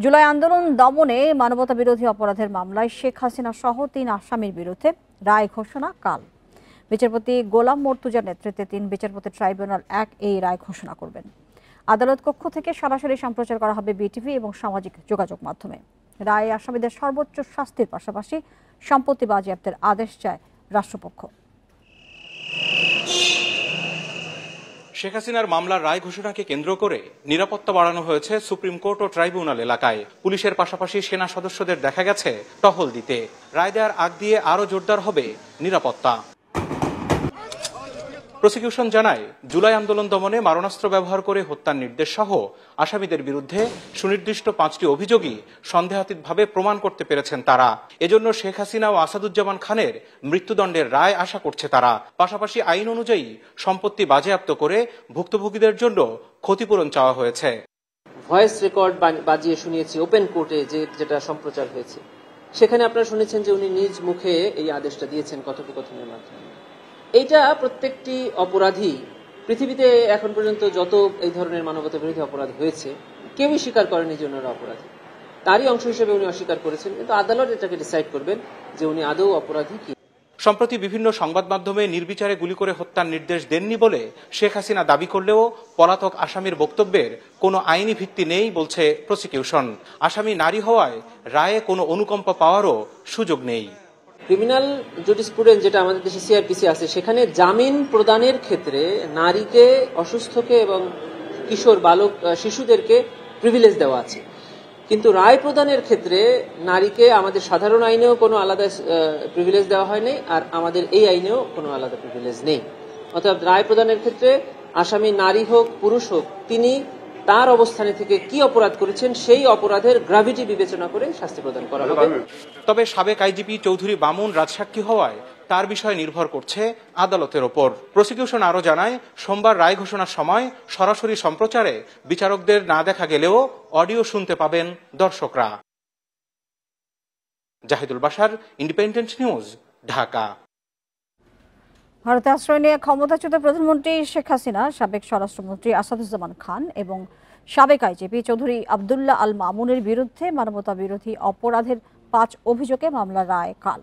জুলাই আন্দোলন দমনে মানবতা বিরোধী অপরাধের মামলায় শেখ হাসিনা সহ ৩ আসামির বিরুদ্ধে রায় ঘোষণা কাল। বিচারপতি গোলাম মর্তুজার নেতৃত্বে ৩ বিচারপতি ট্রাইব্যুনাল ১ এই রায় ঘোষণা করবেন। আদালত কক্ষ থেকে সরাসরি সম্প্রচার করা হবে বিটিভি এবং সামাজিক যোগাযোগ মাধ্যমে। রায়ে আসামিদের সর্বোচ্চ শাস্তির পাশাপাশি সম্পত্তি বাজেয়াপ্তের আদেশ চায় রাষ্ট্রপক্ষ। শেখ হাসিনার মামলার রায় ঘোষণাকে কেন্দ্র করে নিরাপত্তা বাড়ানো হয়েছে সুপ্রিম কোর্ট ও ট্রাইব্যুনাল এলাকায়। পুলিশের পাশাপাশি সেনা সদস্যদের দেখা গেছে টহল দিতে। রায় দেওয়ার আগ দিয়ে আরও জোরদার হবে নিরাপত্তা। প্রসিকিউশন জানায়, জুলাই আন্দোলন দমনে মারণাস্ত্র ব্যবহার করে হত্যার নির্দেশ সহ আসামিদের বিরুদ্ধে সুনির্দিষ্ট 5টি অভিযোগই সন্দেহাতীতভাবে প্রমাণ করতে পেরেছেন তারা। এজন্য শেখ হাসিনা ও আসাদুজ্জামান খানের মৃত্যুদণ্ডের রায় আশা করছে তারা। পাশাপাশি আইন অনুযায়ী সম্পত্তি বাজেয়াপ্ত করে ভুক্তভোগীদের জন্য ক্ষতিপূরণ চাওয়া হয়েছে। ভয়েস রেকর্ড বাজিয়ে শুনিয়েছি ওপেন কোর্টে, যেটা সম্প্রচার হয়েছে, সেখানে আপনারা শুনেছেন যে উনি নিজ মুখে এই আদেশটা দিয়েছেন কথোপকথনের মাধ্যমে। এইটা প্রত্যেকটি অপরাধী পৃথিবীতে এখন পর্যন্ত যত এই ধরনের মানবতা বিরোধী অপরাধ হয়েছে কেউই স্বীকার করেনি যে উনারা অপরাধী। তারই অংশ হিসেবে উনি অস্বীকার করেছেন, কিন্তু আদালত এটাকে ডিসাইড করবেন যে উনি আদৌ অপরাধী কি। সম্প্রতি বিভিন্ন সংবাদ মাধ্যমে নির্বিচারে গুলি করে হত্যার নির্দেশ দেননি বলে শেখ হাসিনা দাবি করলেও পলাতক আসামির বক্তব্যের কোনো আইনি ভিত্তি নেই বলছে প্রসিকিউশন। আসামি নারী হওয়ায় রায়ে কোনো অনুকম্পা পাওয়ারও সুযোগ নেই। ক্রিমিনাল জুডিসপ্রুডেন্স যেটা আমাদের দেশে সিআরপিসি আছে, সেখানে জামিন প্রদানের ক্ষেত্রে নারীকে, অসুস্থকে এবং কিশোর বালক শিশুদেরকে প্রিভিলেজ দেওয়া আছে, কিন্তু রায় প্রদানের ক্ষেত্রে নারীকে আমাদের সাধারণ আইনেও কোনো আলাদা প্রিভিলেজ দেওয়া হয়নি, আর আমাদের এই আইনেও কোনো আলাদা প্রিভিলেজ নেই। অর্থাৎ রায় প্রদানের ক্ষেত্রে আসামি নারী হোক পুরুষ হোক, তিনি তার অবস্থানে থেকে কি অপরাধ করেছেন সেই অপরাধের গ্র্যাভিটি বিবেচনা করে শাস্তি প্রদান করা হবে। তবে সাবেক আইজিপি চৌধুরী বামুন রাজসাক্ষী হওয়ায় তার বিষয় নির্ভর করছে আদালতের ওপর। প্রসিকিউশন আরও জানায়, সোমবার রায় ঘোষণার সময় সরাসরি সম্প্রচারে বিচারকদের না দেখা গেলেও অডিও শুনতে পাবেন দর্শকরা। Zahidul Bashar, independent news, Dhaka. ভারতে আশ্রয় নিয়ে ক্ষমতাচ্যুত প্রধানমন্ত্রী শেখ হাসিনা, সাবেক স্বরাষ্ট্রমন্ত্রী আসাদুজ্জামান খান এবং সাবেক আইজিপি চৌধুরী আবদুল্লাহ আল মামুনের বিরুদ্ধে মানবতা বিরোধী অপরাধের 5 অভিযোগে মামলার রায় কাল।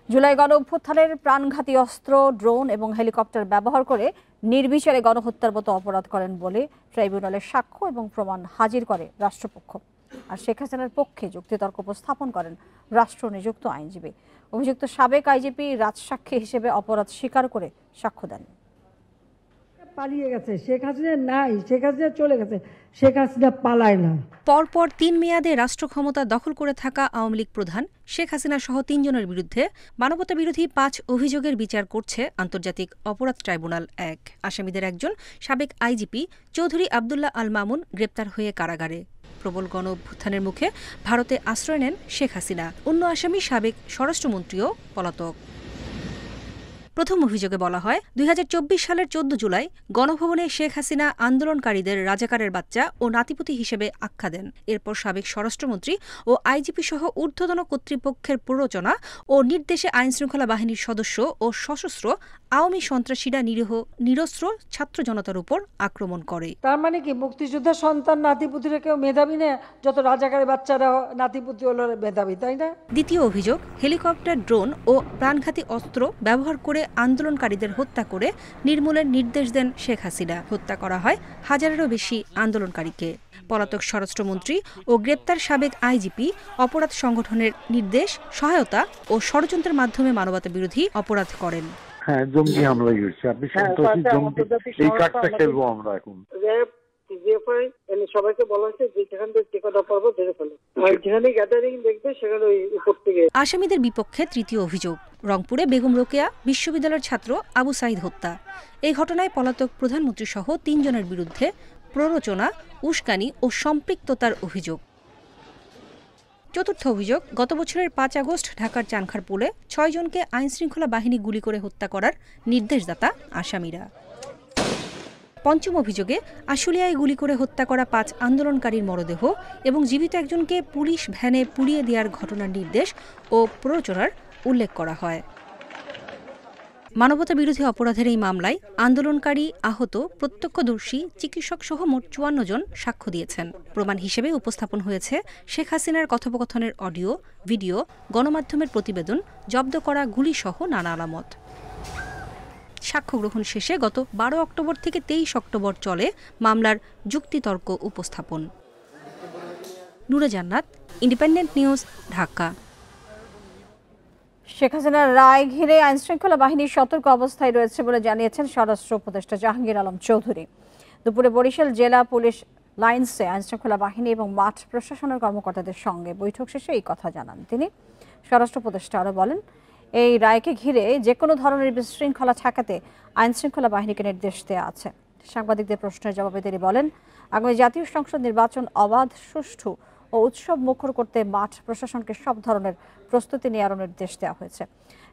জুলাই গণ অভ্যুত্থানের প্রাণঘাতী অস্ত্র, ড্রোন এবং হেলিকপ্টার ব্যবহার করে নির্বিচারে গণহত্যার মতো অপরাধ করেন বলে ট্রাইব্যুনালের সাক্ষ্য এবং প্রমাণ হাজির করে রাষ্ট্রপক্ষ। আর শেখ হাসিনার পক্ষে যুক্তিতর্ক উপস্থাপন করেন রাষ্ট্র নিযুক্ত আইনজীবী। অভিযুক্ত সাবেক আইজিপি রাজসাক্ষী হিসেবে অপরাধ স্বীকার করে সাক্ষ্য দেন। পালিয়ে গেছে শেখ হাসিনা, নাই শেখ হাসিনা চলে গেছে, শেখ হাসিনা পালায় না। পরপর 3 মেয়াদে রাষ্ট্র ক্ষমতা দখল করে থাকা আওয়ামী লীগ প্রধান শেখ হাসিনা সহ 3 জনের বিরুদ্ধে মানবতা বিরোধী 5 অভিযোগের বিচার করছে আন্তর্জাতিক অপরাধ ট্রাইব্যুনাল 1। আসামিদের একজন সাবেক আইজিপি চৌধুরী আবদুল্লাহ আল মামুন গ্রেপ্তার হয়ে কারাগারে। প্রবল গণ অভ্যুত্থানের মুখে ভারতে আশ্রয় নেন শেখ হাসিনা। অন্য আসামি সাবেক স্বরাষ্ট্রমন্ত্রীও পলাতক। প্রথম অভিযোগে বলা হয়, 2024 সালের 14 জুলাই গণভবনে শেখ হাসিনা আন্দোলনকারীদের রাজাকারের বাচ্চা ও নাতিপুতি হিসেবে আখ্যা দেন। এরপর সাবেক স্বরাষ্ট্রমন্ত্রী ও আইজিপি সহ ঊর্ধ্বতন কর্তৃপক্ষের প্ররোচনা ও নির্দেশে আইনশৃঙ্খলা বাহিনীর সদস্য ও সশস্ত্র আওয়ামী সন্ত্রাসীরা নিরস্ত্র ছাত্র জনতার উপর আক্রমণ করে। তার মানে কি মুক্তিযোদ্ধার সন্তান নাতিপুতিরা কেউ মেধাবী না? যত রাজাকারের বাচ্চারা নাতিপুতি হলো মেধাবী, তাই না? দ্বিতীয় অভিযোগ, হেলিকপ্টার, ড্রোন ও প্রাণঘাতী অস্ত্র ব্যবহার করে আন্দোলনকারীদের হত্যা করে নির্মূলের নির্দেশ দেন শেখ হাসিনা। হত্যা করা হয় হাজারেরও বেশি আন্দোলনকারীকে। পলাতক স্বরাষ্ট্রমন্ত্রী ও গ্রেপ্তার সাবেক আইজিপি অপরাধ সংগঠনের নির্দেশ, সহায়তা ও ষড়যন্ত্রের মাধ্যমে মানবতা বিরোধী অপরাধ করেন। হ্যাঁ, জঙ্গি হামলা হয়েছে। আপনি সন্ত্রাসী জঙ্গি এই কার্ডটা খেলবো আমরা এখন। সবাইকে বলা হয়েছে যে যেখান থেকে টিকাটা পারবো ধরে ফেলো, আর যেখানে গ্যাদারিং দেখবে সেখানে ওই উপর থেকে। আসামিদের বিপক্ষে তৃতীয় অভিযোগ, রংপুরে বেগম রোকেয়া বিশ্ববিদ্যালয়ের ছাত্র আবু সাইদ হত্যা। এই ঘটনায় পলাতক প্রধানমন্ত্রী সহ 3 জনের বিরুদ্ধে প্ররোচনা, উস্কানি ও সম্পৃক্ততার অভিযোগ। চতুর্থ অভিযোগ, গত বছরের 5 আগস্ট ঢাকার চানখারপুলে 6 জনকে আইনশৃঙ্খলা বাহিনী গুলি করে হত্যা করার নির্দেশদাতা আসামিরা। পঞ্চম অভিযোগে, আশুলিয়ায় গুলি করে হত্যা করা 5 আন্দোলনকারীর মরদেহ এবং জীবিত একজনকে পুলিশ ভ্যানে পুড়িয়ে দেওয়ার ঘটনার নির্দেশ ও প্ররোচনার উল্লেখ করা হয়। মানবতা বিরোধী অপরাধের এই মামলায় আন্দোলনকারী, আহত, প্রত্যক্ষদর্শী, চিকিৎসক সহ মোট ৫৪ জন সাক্ষ্য দিয়েছেন। প্রমাণ হিসেবে উপস্থাপন হয়েছে শেখ হাসিনার কথোপকথনের অডিও, ভিডিও, গণমাধ্যমের প্রতিবেদন, জব্দ করা গুলিসহ নানা আলামত। সাক্ষ্য গ্রহণ শেষে গত ১২ অক্টোবর থেকে ২৩ অক্টোবর চলে মামলার যুক্তিতর্ক উপস্থাপন। নূরে জান্নাত, ইন্ডিপেন্ডেন্ট নিউজ, ঢাকা। শেখ হাসিনার রায় ঘিরে আইনশৃঙ্খলা বাহিনী সতর্ক অবস্থায় রয়েছে বলে জানিয়েছেন স্বরাষ্ট্র উপদেষ্টা জাহাঙ্গীর আলম চৌধুরী। দুপুরে বরিশাল জেলা পুলিশ লাইন্সে আইনশৃঙ্খলা বাহিনী এবং মাঠ প্রশাসনের কর্মকর্তাদের সঙ্গে বৈঠক শেষে এই কথা জানান তিনি। স্বরাষ্ট্র উপদেষ্টা আরও বলেন, এই রায়কে ঘিরে যে কোনো ধরনের বিশৃঙ্খলা ঠেকাতে আইনশৃঙ্খলা বাহিনীকে নির্দেশ দেওয়া আছে। সাংবাদিকদের প্রশ্নের জবাবে তিনি বলেন, আগামী জাতীয় সংসদ নির্বাচন অবাধ, সুষ্ঠু ও উৎসব মুখর করতে মাঠ প্রশাসনকে সব ধরনের প্রস্তুতি নেওয়ার নির্দেশ দেওয়া হয়েছে।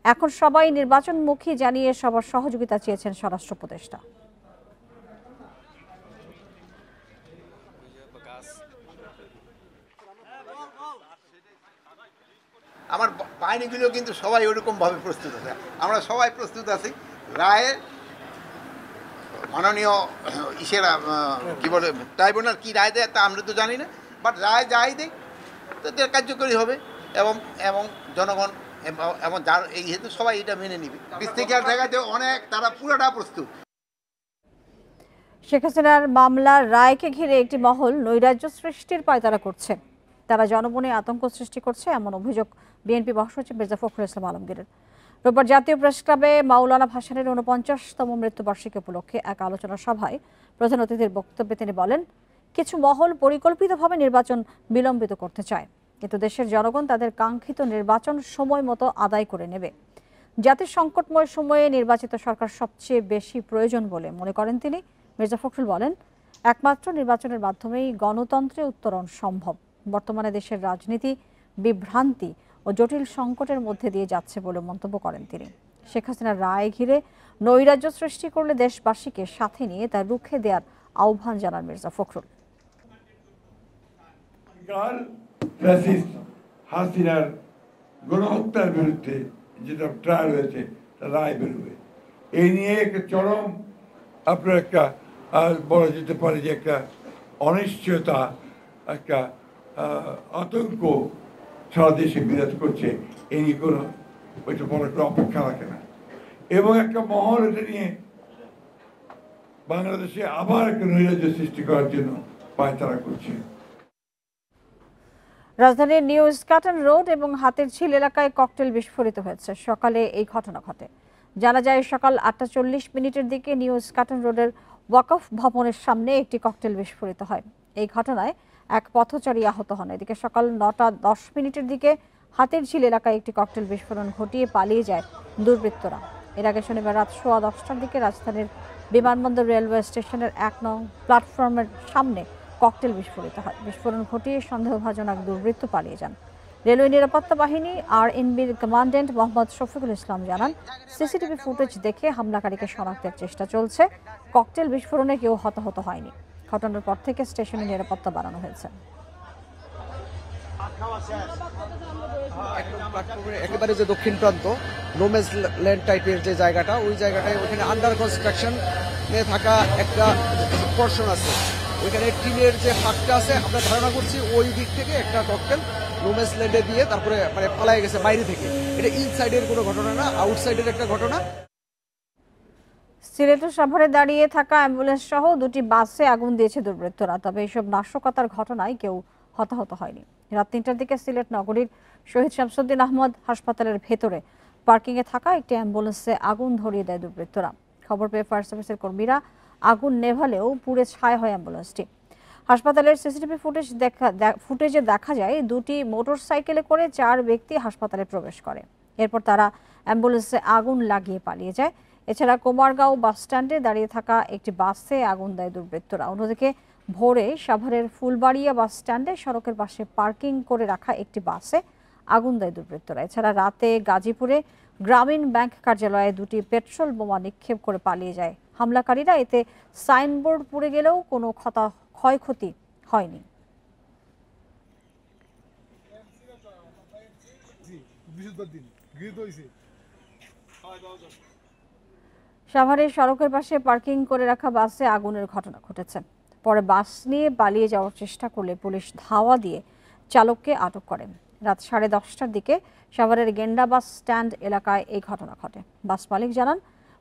এখন সবাই নির্বাচনমুখী জানিয়ে সবার সহযোগিতা চেয়েছেন স্বরাষ্ট্র উপদেষ্টা। আমার বাহিনীগুলো কিন্তু সবাই ওরকম ভাবে প্রস্তুত আছে, আমরা সবাই প্রস্তুত আছি। রায়ের মাননীয় কি বলে ট্রাইব্যুনাল কি রায় দেয় তা আমরা তো জানি না, বাট রায় যাই দেয় তো কার্যকরী হবে এবং এবং জনগণ এবং যার এই হেতু সবাই এটা মেনে নিবে। বিস্তারিত জায়গাতে অনেক তারা পুরোটা প্রস্তুত। শেখ হাসিনার মামলার রায়কে ঘিরে একটি মহল নৈরাজ্য সৃষ্টির পায়তারা করছে, তারা জনমনে আতঙ্ক সৃষ্টি করছে, এমন অভিযোগ বিএনপি মহাসচিব মির্জা ফখরুল ইসলাম আলমগীরের। রোববার জাতীয় প্রেস ক্লাবে মাওলানা ভাসানীর ৪৯তম মৃত্যুবার্ষিকী উপলক্ষে এক আলোচনা সভায় প্রধান অতিথির বক্তব্যে তিনি বলেন, কিছু মহল পরিকল্পিতভাবে নির্বাচন বিলম্বিত করতে চায়, কিন্তু দেশের জনগণ তাদের কাঙ্ক্ষিত নির্বাচন সময় মতো আদায় করে নেবে। জাতির সংকটময় সময়ে নির্বাচিত সরকার সবচেয়ে বেশি প্রয়োজন বলে মনে করেন তিনি। মির্জা ফখরুল বলেন, একমাত্র নির্বাচনের মাধ্যমেই গণতন্ত্রে উত্তরণ সম্ভব। বর্তমানে দেশের রাজনীতি বিভ্রান্তি ও জটিল সংকটের মধ্যে দিয়ে যাচ্ছে বলে মন্তব্য করেন তিনি। শেখ হাসিনার রায় ঘিরে নৈরাজ্য সৃষ্টি করলে দেশবাসীকে সাথে নিয়ে তা রুখে দেওয়ার আহ্বান জানান মির্জা ফখরুল। হাসিনার গণহত্যার বিরুদ্ধে যেটা ট্রায়াল হয়েছে রায় বেরোবে, এই নিয়ে একটা চরম আপনার একটা বলা যেতে পারে যে একটা অনিশ্চয়তা, একটা আতঙ্ক সারা দেশে বিরাজ করছে। এই নিয়ে কোনো ওইটা বড় একটা অপেক্ষা রাখে না এবং একটা মহল এটা নিয়ে বাংলাদেশে আবার একটা নৈরাজ্য সৃষ্টি করার জন্য পায়তারা করছে। রাজধানীর নিউ স্কাটন রোড এবং হাতিরঝিল এলাকায় ককটেল বিস্ফোরিত হয়েছে। সকালে এই ঘটনা ঘটে। জানা যায় সকাল ৮টা ৪০ দিকে নিউ স্কাটন রোডের ওয়াকফ ভবনের সামনে একটি ককটেল বিস্ফোরিত হয়। এই ঘটনায় এক পথচারী আহত হন। এদিকে সকাল ৯টা ১০ দিকে হাতিরঝিল এলাকায় একটি ককটেল বিস্ফোরণ ঘটিয়ে পালিয়ে যায় দুর্বৃত্তরা। এর আগে শনিবার রাত ১০:১০টার দিকে রাজধানীর বিমানবন্দর রেলওয়ে স্টেশনের ১ নং প্ল্যাটফর্মের সামনে ককটেল বিস্ফোরিত হয়। বিস্ফোরণ ঘটিয়ে সন্দেহভাজন এক দুর্বৃত্ত পালিয়ে যান। রেলওয়ে নিরাপত্তা বাহিনী আরএনবির কমান্ড্যান্ট মোহাম্মদ শফিকুল ইসলাম জানান, সিসিটিভি ফুটেজ দেখে হামলাকারীকে শনাক্তের চেষ্টা চলছে। ককটেল বিস্ফোরণে কেউ হতাহত হয়নি। ঘটনার পর থেকে স্টেশনে নিরাপত্তা বাড়ানো হয়েছে। একেবারে যে দক্ষিণ প্রান্ত নোম্যান্স ল্যান্ড টাইপের যে জায়গাটা, ওই জায়গাটায় ওখানে আন্ডার কনস্ট্রাকশন থাকা একটা পোর্শন আছে। ওইখানে টিনের যে ফাঁকটা আছে, আমরা ধারণা করছি ওই দিক থেকে একটা ককটেল নোম্যান্স ল্যান্ডে দিয়ে তারপরে মানে পালাই গেছে বাইরে থেকে। এটা ইনসাইডের কোনো ঘটনা না, আউটসাইডের একটা ঘটনা। সিলেটের সাভারে দাঁড়িয়ে থাকা অ্যাম্বুলেন্স সহ দুটি বাসে আগুন দিয়েছে দুর্বৃত্তরা। তবে এসব নাশকতার ঘটনায় কেউ হতাহত হয়নি। রাত ৩টার দিকে সিলেট নগরীর শহীদ শামসুদ্দিন আহমদ হাসপাতালের ভেতরে পার্কিংয়ে থাকা একটি অ্যাম্বুলেন্সে আগুন ধরিয়ে দেয় দুর্বৃত্তরা। খবর পেয়ে ফায়ার সার্ভিসের কর্মীরা আগুন নেভালেও পুড়ে ছাই হয় অ্যাম্বুলেন্সটি। হাসপাতালের সিসিটিভি ফুটেজে দেখা যায় দুটি মোটরসাইকেলে করে ৪ ব্যক্তি হাসপাতালে প্রবেশ করে। এরপর তারা অ্যাম্বুলেন্সে আগুন লাগিয়ে পালিয়ে যায়। এছাড়া কুমারগাঁও বাস স্ট্যান্ডে দাঁড়িয়ে থাকা একটি বাসে আগুন দেয় দুর্বৃত্তরা। অন্যদিকে ভোরে সাভারের ফুলবাড়িয়া বাস স্ট্যান্ডে সড়কের পাশে পার্কিং করে রাখা একটি বাসে আগুন দেয় দুর্বৃত্তরা। এছাড়া রাতে গাজীপুরে গ্রামীণ ব্যাংক কার্যালয়ে দুটি পেট্রোল বোমা নিক্ষেপ করে পালিয়ে যায় হামলাকারীরা। এতে সাইনবোর্ড পুড়ে গেলেও কোনো ক্ষয়ক্ষতি হয়নি। সাভারে সড়কের পাশে পার্কিং করে রাখা বাসে আগুনের ঘটনা ঘটেছে। পরে বাস নিয়ে পালিয়ে যাওয়ার চেষ্টা করলে পুলিশ ধাওয়া দিয়ে চালককে আটক করে। রাত 10:30টার দিকে সাভারের গেন্ডা বাস স্ট্যান্ড এলাকায় এই ঘটনা ঘটে। বাস মালিক জানান,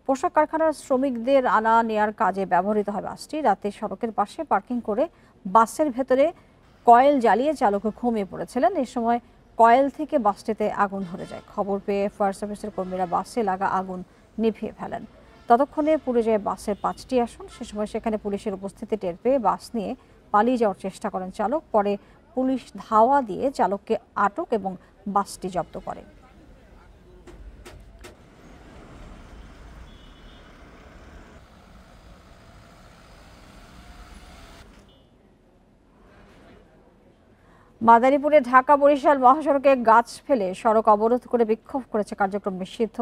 পোশাক কারখানার শ্রমিকদের আনা নেয়ার কাজে ব্যবহৃত হয় বাসটি। রাতে সড়কের পাশে পার্কিং করে বাসের ভেতরে কয়েল জ্বালিয়ে চালক ঘুমিয়ে পড়েছিলেন। এ সময় কয়েল থেকে বাসটিতে আগুন ধরে যায়। খবর পেয়ে ফায়ার সার্ভিসের কর্মীরা বাসে লাগা আগুন নিভিয়ে ফেলেন। ততক্ষণে পুড়ে যায় বাসের 5টি আসন। সে সময় সেখানে পুলিশের উপস্থিতি টের পেয়ে বাস নিয়ে পালিয়ে যাওয়ার চেষ্টা করেন চালক। পরে পুলিশ ধাওয়া দিয়ে চালককে আটক এবং বাসটি জব্দ করে। মাদারীপুরে ঢাকা বরিশাল মহাসড়কে গাছ ফেলে সড়ক অবরোধ করে বিক্ষোভ করেছে কার্যক্রম নিষিদ্ধ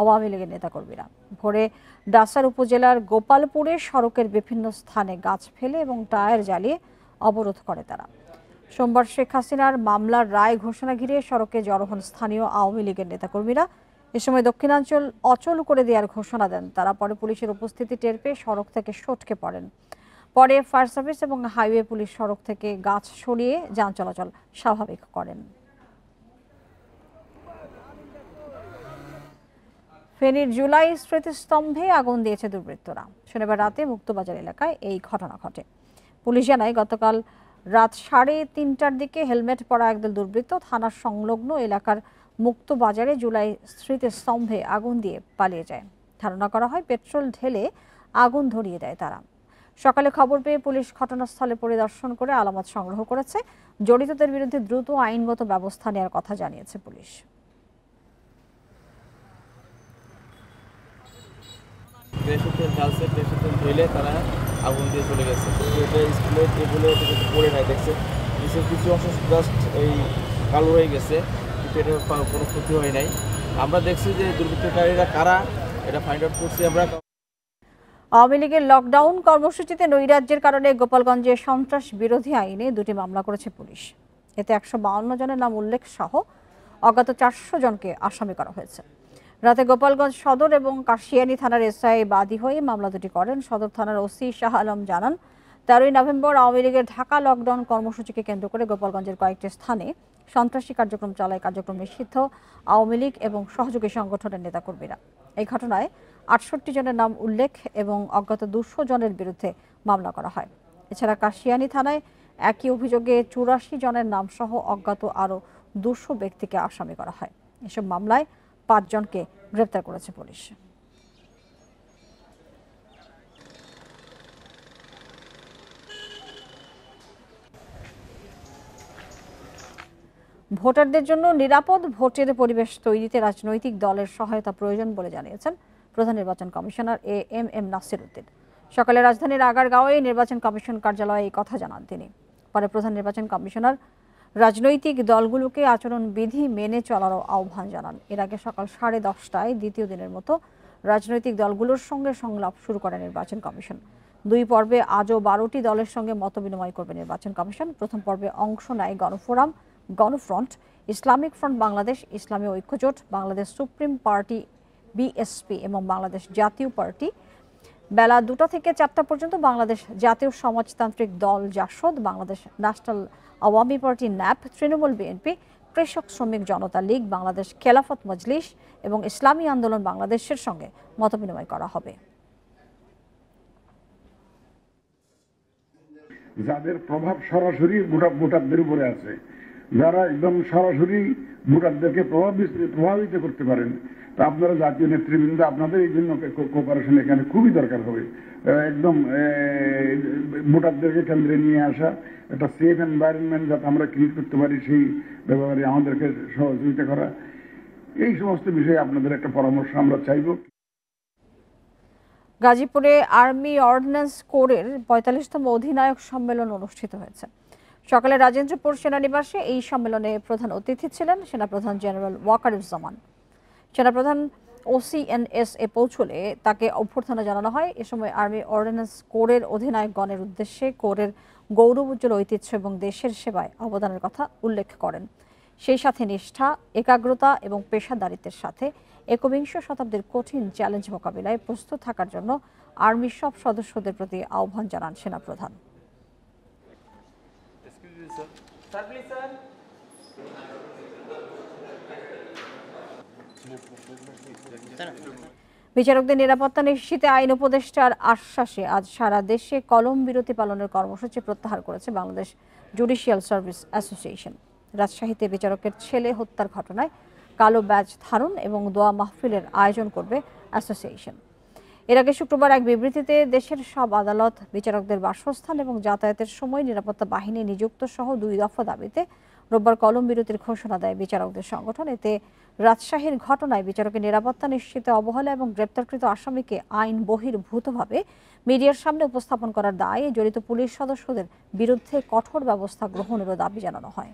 আওয়ামী লীগের নেতাকর্মীরা। ভোরে ডাসার উপজেলার গোপালপুরে সড়কের বিভিন্ন স্থানে গাছ ফেলে এবং টায়ার জ্বালিয়ে অবরোধ করে তারা। সোমবার শেখ হাসিনার মামলার রায় ঘোষণা ঘিরে সড়কে জড়ো হন স্থানীয় আওয়ামী লীগের নেতাকর্মীরা। এ সময় দক্ষিণাঞ্চল অচল করে দেওয়ার ঘোষণা দেন তারা। পরে পুলিশের উপস্থিতি টের পেয়ে সড়ক থেকে সটকে পড়েন। পরে ফায়ার সার্ভিস এবং হাইওয়ে পুলিশ সড়ক থেকে গাছ সরিয়ে যান চলাচল স্বাভাবিক করেন। ফেনীর জুলাই স্মৃতিস্তম্ভে আগুন দিয়েছে দুর্বৃত্তরা। শনিবার রাতে মুক্তবাজার এলাকায় এই ঘটনা ঘটে। পুলিশ জানায়, গতকাল রাত 3:30টার দিকে হেলমেট পরা একদল দুর্বৃত্ত থানার সংলগ্ন এলাকার মুক্তবাজারে জুলাই স্মৃতিস্তম্ভে আগুন দিয়ে পালিয়ে যায়। ধারণা করা হয় পেট্রোল ঢেলে আগুন ধরিয়ে দেয় তারা। সকালে খবর পেয়ে পুলিশ ঘটনাস্থলে পরিদর্শন করে আলামত সংগ্রহ করেছে। জড়িতদের বিরুদ্ধে দ্রুত আইনগত ব্যবস্থা নেওয়ার কথা জানিয়েছে পুলিশ। তারা আগুন দিয়ে চলে গেছে। স্কুলের টেবিলে পড়ে নাই, দেখছে কিছু অংশ জাস্ট এই কালো হয়ে গেছে, এটার কোনো ক্ষতি হয় নাই। আমরা দেখছি যে দুর্বৃত্তকারীরা কারা এটা ফাইন্ড আউট করছি আমরা। আওয়ামী লীগের লকডাউন কর্মসূচিতে নৈরাজ্যের কারণে গোপালগঞ্জে সন্ত্রাস বিরোধী আইনে 2টি মামলা করেছে পুলিশ। এতে 152 জনের নাম উল্লেখ সহ অজ্ঞাত 400 জনকে আসামি করা হয়েছে। রাতে গোপালগঞ্জ সদর এবং কাশিয়ানী থানার এসআই বাদী হয়ে মামলা দুটি করেন। সদর থানার ওসি শাহ আলম জানান, 13ই নভেম্বর আওয়ামী লীগের ঢাকা লকডাউন কর্মসূচিকে কেন্দ্র করে গোপালগঞ্জের কয়েকটি স্থানে সন্ত্রাসী কার্যক্রম চালায় কার্যক্রম নিষিদ্ধ আওয়ামী লীগ এবং সহযোগী সংগঠনের নেতাকর্মীরা। এই ঘটনায় 68 জনের নাম উল্লেখ এবং অজ্ঞাত 200 জনের বিরুদ্ধে মামলা করা হয়। এছাড়া কাশিয়ানী থানায় একই অভিযোগে 84 জনের নাম সহ অজ্ঞাত আরও 200 ব্যক্তিকে আসামি করা হয়। এসব মামলায় 5 জনকে গ্রেপ্তার করেছে পুলিশ। ভোটারদের জন্য নিরাপদ ভোটের পরিবেশ তৈরিতে রাজনৈতিক দলের সহায়তা প্রয়োজন বলে জানিয়েছেন প্রধান নির্বাচন কমিশনার এম নাসির উদ্দিন। সকালে রাজধানীর আগারগাঁওয়ে নির্বাচন কমিশন কার্যালয়ে এই কথা জানান তিনি। পরে প্রধান নির্বাচন কমিশনার রাজনৈতিক দলগুলোকে আচরণবিধি মেনে চলারও আহ্বান জানান। এর আগে সকাল 10:30টায় দ্বিতীয় দিনের মতো রাজনৈতিক দলগুলোর সঙ্গে সংলাপ শুরু করে নির্বাচন কমিশন। 2 পর্বে আজও 12টি দলের সঙ্গে মতবিনিময় করবে নির্বাচন কমিশন। প্রথম পর্বে অংশ নেয় গণফোরাম, গণফ্রন্ট, ইসলামিক ফ্রন্ট বাংলাদেশ, ইসলামী ঐক্যজোট, বাংলাদেশ সুপ্রিম পার্টি বিএসপি এবং বাংলাদেশ জাতীয় পার্টি। বেলা 2টা থেকে 4টা পর্যন্ত বাংলাদেশ জাতীয় সমাজতান্ত্রিক দল জাসদ, বাংলাদেশ ন্যাশনাল আওয়ামী পার্টি ন্যাপ, তৃণমূল বিএনপি, কৃষক শ্রমিক জনতা লীগ, বাংলাদেশ খেলাফত মজলিস এবং ইসলামী আন্দোলন বাংলাদেশের সঙ্গে মতবিনিময় করা হবে। যাদের প্রভাব সরাসরি ভোটারদের উপরে আছে, যারা একদম সরাসরি ভোটারদেরকে প্রভাবিত করতে পারেন, তা আপনারা জাতীয় নেতৃবৃন্দ আপনাদের এই জন্য কোঅপারেশন এখানে খুবই দরকার হবে। একদম ভোটারদেরকে কেন্দ্রে নিয়ে আসা, একটা সেফ এনভায়রনমেন্ট যাতে আমরা ক্রিয়েট করতে পারি, সেই ব্যাপারে আমাদেরকে সহযোগিতা করা, এই সমস্ত বিষয়ে আপনাদের একটা পরামর্শ আমরা চাইব। গাজীপুরে আর্মি অর্ডিন্যান্স কোরের 45তম অধিনায়ক সম্মেলন অনুষ্ঠিত হয়েছে। সকালে রাজেন্দ্রপুর সেনানিবাসে এই সম্মেলনে প্রধান অতিথি ছিলেন সেনাপ্রধান জেনারেল ওয়াকারুজ্জামান। সেনাপ্রধান OCNS-এ পৌঁছলে তাকে অভ্যর্থনা জানানো হয়। এ সময় আর্মি অর্ডিন্যান্স কোরের অধিনায়কগণের উদ্দেশ্যে কোরের গৌরবোজ্জ্বল ঐতিহ্য এবং দেশের সেবায় অবদানের কথা উল্লেখ করেন। সেই সাথে নিষ্ঠা, একাগ্রতা এবং পেশাদারিত্বের সাথে একবিংশ শতাব্দীর কঠিন চ্যালেঞ্জ মোকাবিলায় প্রস্তুত থাকার জন্য আর্মির সব সদস্যদের প্রতি আহ্বান জানান সেনাপ্রধান। বিচারকদের নিরাপত্তা নিশ্চিতে আইন উপদেষ্টার আশ্বাসে আজ সারা দেশে কলম বিরতি পালনের কর্মসূচি প্রত্যাহার করেছে বাংলাদেশ জুডিশিয়াল সার্ভিস অ্যাসোসিয়েশন। রাজশাহীতে বিচারকের ছেলে হত্যার ঘটনায় কালো ব্যাজ ধারণ এবং দোয়া মাহফিলের আয়োজন করবে অ্যাসোসিয়েশন। এর আগে শুক্রবার এক বিবৃতিতে দেশের সব আদালত, বিচারকদের বাসস্থান এবং যাতায়াতের সময় নিরাপত্তা বাহিনী নিযুক্ত সহ 2 দফা দাবিতে রোববার কলম বিরতির ঘোষণা দেয় বিচারকদের সংগঠন। এতে রাজশাহীর ঘটনায় বিচারকের নিরাপত্তা নিশ্চিতে অবহেলা এবং গ্রেপ্তারকৃত আসামিকে আইন বহির্ভূতভাবে মিডিয়ার সামনে উপস্থাপন করার দায়ে জড়িত পুলিশ সদস্যদের বিরুদ্ধে কঠোর ব্যবস্থা গ্রহণেরও দাবি জানানো হয়।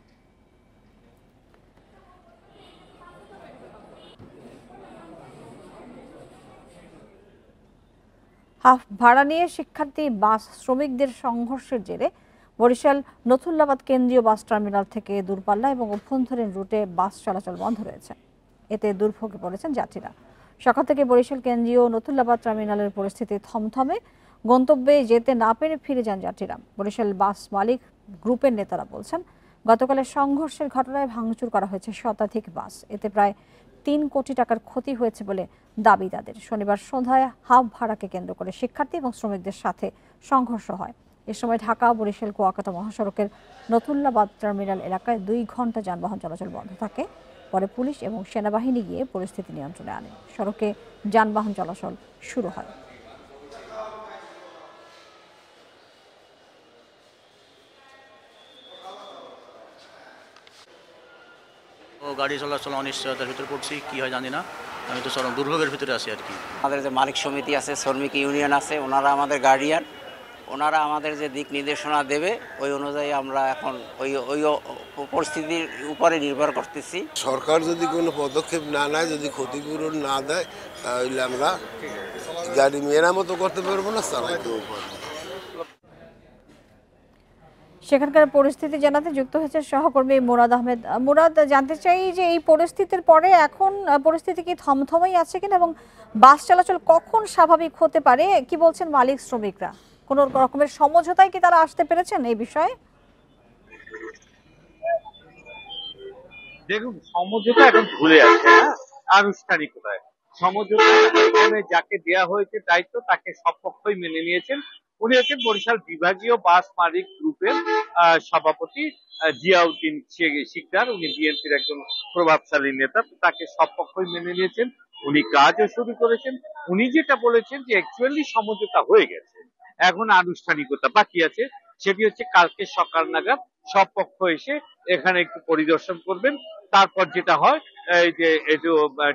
হাফ ভাড়া নিয়ে শিক্ষার্থী বাস শ্রমিকদের সংঘর্ষের জেরে বরিশাল নথুল্লাবাদ কেন্দ্রীয় বাস টার্মিনাল থেকে দূরপাল্লা এবং অভ্যন্তরীণ রুটে বাস চলাচল বন্ধ রয়েছে। এতে দুর্ভোগে পড়েছেন যাত্রীরা। সকাল থেকে বরিশাল কেন্দ্রীয় নথুল্লাবাদ টার্মিনালের পরিস্থিতি থমথমে, গন্তব্যে যেতে না পেরে ফিরে যান যাত্রীরা। বরিশাল বাস মালিক গ্রুপের নেতারা বলছেন, গতকালের সংঘর্ষের ঘটনায় ভাঙচুর করা হয়েছে শতাধিক বাস। এতে প্রায় 3 কোটি টাকার ক্ষতি হয়েছে বলে দাবি তাদের। শনিবার সন্ধ্যায় হাফ ভাড়াকে কেন্দ্র করে শিক্ষার্থী এবং শ্রমিকদের সাথে সংঘর্ষ হয়। এ সময় ঢাকা বরিশাল কুয়াকাটা মহাসড়কের নথুল্লাবাদ টার্মিনাল এলাকায় 2 ঘন্টা যানবাহন চলাচল বন্ধ থাকে। পরে পুলিশ এবং সেনাবাহিনী গিয়ে পরিস্থিতি নিয়ন্ত্রণে আনে। সড়কে যানবাহন চলাচল শুরু হয়। গাড়ি চলাচল অনিশ্চয়তার ভিতরে পড়ছি, কি হয় জানি না। আমি তো চরম দুর্ভোগের ভিতরে আছি আর কি। আমাদের যে মালিক সমিতি আছে, শ্রমিক ইউনিয়ন আছে, ওনারা আমাদের গার্ডিয়ান, ওনারা আমাদের যে দিক নির্দেশনা দেবে ওই অনুযায়ী আমরা এখন ওই পরিস্থিতির উপরে নির্ভর করতেছি। সরকার যদি কোনো পদক্ষেপ না নেয়, যদি ক্ষতিপূরণ না দেয়, তাহলে আমরা গাড়ি মেরামতো করতে পারবো না, চালাইতেও পারবো। সেখানকার পরিস্থিতি জানাতে যুক্ত হয়েছে সহকর্মী মুরাদ আহমেদ। মুরাদ, জানতে চাই যে এই পরিস্থিতির পরে এখন পরিস্থিতি কি থমথমেই আছে কিনা এবং বাস চলাচল কখন স্বাভাবিক হতে পারে? কি বলছেন মালিক শ্রমিকরা? কোন রকমের সমঝোতায় কি তারা আসতে পেরেছেন এই বিষয়ে? দেখুন, সমঝোতা এখন ভুলে আছে, আনুষ্ঠানিকতায় সমঝোতা এখানে যাকে দেওয়া হয়েছে দায়িত্ব তাকে সব পক্ষই মেনে নিয়েছেন। উনি হচ্ছেন বরিশাল বিভাগীয় বাস মালিক গ্রুপের সভাপতি জিয়াউদ্দিন শিকদার। উনি বিএনপির একজন প্রভাবশালী নেতা, তাকে সব পক্ষই মেনে নিয়েছেন। উনি কাজও শুরু করেছেন। উনি যেটা বলেছেন যে অ্যাকচুয়ালি সমঝোতা হয়ে গেছে, এখন আনুষ্ঠানিকতা বাকি আছে। সেটি হচ্ছে কালকে সকাল নাগাদ সব পক্ষ এসে এখানে একটু পরিদর্শন করবেন। তারপর যেটা হয় এই যে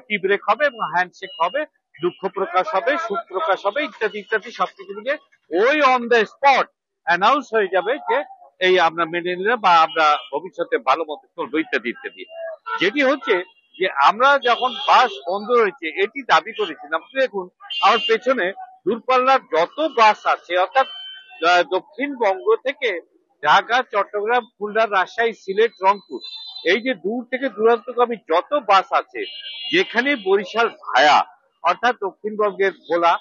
টি ব্রেক হবে এবং হ্যান্ডশেক হবে, দুঃখ প্রকাশ হবে, সুখ প্রকাশ হবে, ইত্যাদি ইত্যাদি সবকিছু মিলিয়ে ওই অন দ্য স্পট অ্যানাউন্স হয়ে যাবে যে এই আমরা মেনে নিলাম বা আমরা ভবিষ্যতে ভালো মতো চলবো, ইত্যাদি ইত্যাদি। যেটি হচ্ছে যে আমরা যখন বাস বন্ধ রয়েছে এটি দাবি করেছিলাম। দেখুন, আমার পেছনে দূরপাল্লার যত বাস আছে, অর্থাৎ দক্ষিণবঙ্গ থেকে ঢাকা, চট্টগ্রাম, খুলনা, রাজশাহী, সিলেট, রংপুর, এই যে দূর থেকে দূরান্তগামী যত বাস আছে, যেখানে বরিশাল ভায়া অর্থাৎ দক্ষিণবঙ্গের ভোলা,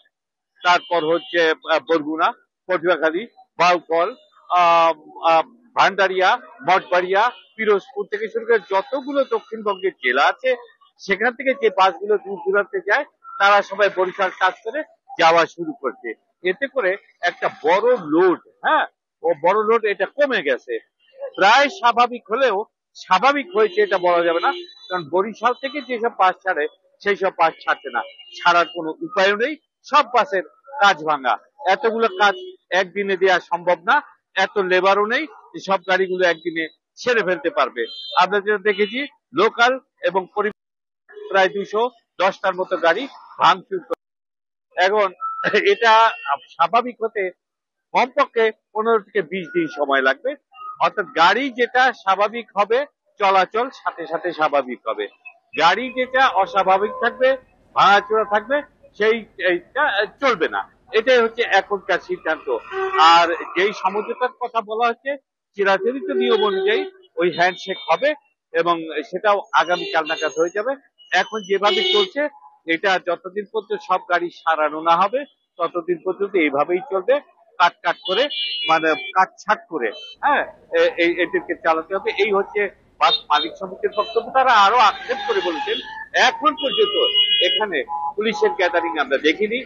তারপর হচ্ছে বরগুনা, পটুয়াখালী, বাউফল, ভান্ডারিয়া, মঠবাড়িয়া, পিরোজপুর থেকে শুরু করে যতগুলো দক্ষিণবঙ্গের জেলা আছে, সেখান থেকে যে বাসগুলো দূর দূরান্তে যায় তারা সবাই বরিশাল টাচ করে যাওয়া শুরু করছে। এতে করে একটা বড় লোড, বড় লোড এটা কমে গেছে। প্রায় স্বাভাবিক হলেও স্বাভাবিক হয়েছে এটা বলা যাবে না, কারণ বরিশাল থেকে যেসব বাস ছাড়ে সেই সব বাস ছাড়ছে না, ছাড়ার কোনো উপায় নেই। সব বাসের কাজ ভাঙা, এতগুলো কাজ একদিনে দেওয়া সম্ভব না, এত লেবারও নেই সব গাড়িগুলো একদিনে ছেড়ে ফেলতে পারবে। আমরা যেটা দেখেছি লোকাল এবং প্রায় 210টার মতো গাড়ি ভাঙচুর। এখন এটা স্বাভাবিক হতে কমপক্ষে 15 থেকে 20 দিন সময় লাগবে। অর্থাৎ গাড়ি যেটা স্বাভাবিক হবে চলাচল সাথে সাথে স্বাভাবিক হবে, গাড়ি যেটা অস্বাভাবিক থাকবে, ভাঙাচোরা থাকবে, সেইটা চলবে না। এটাই হচ্ছে এখনকার সিদ্ধান্ত। আর যেই সমঝোতার কথা বলা হচ্ছে চিরাচরিত নিয়ম অনুযায়ী ওই হ্যান্ডশেক হবে, এবং সেটাও আগামীকাল নাগাদ হয়ে যাবে। এখন যেভাবে চলছে এটা যতদিন পর্যন্ত সব গাড়ি সারানো না হবে ততদিন পর্যন্ত এইভাবেই চলবে, কাট করে মানে কাটছাট করে হ্যাঁ এদেরকে চালাতে হবে। এই হচ্ছে বাস মালিক সমিতির বক্তব্য। তারা আরো আক্ষেপ করে বলেছেন এখন পর্যন্ত এখানে পুলিশের গ্যাদারিং আমরা দেখিনি,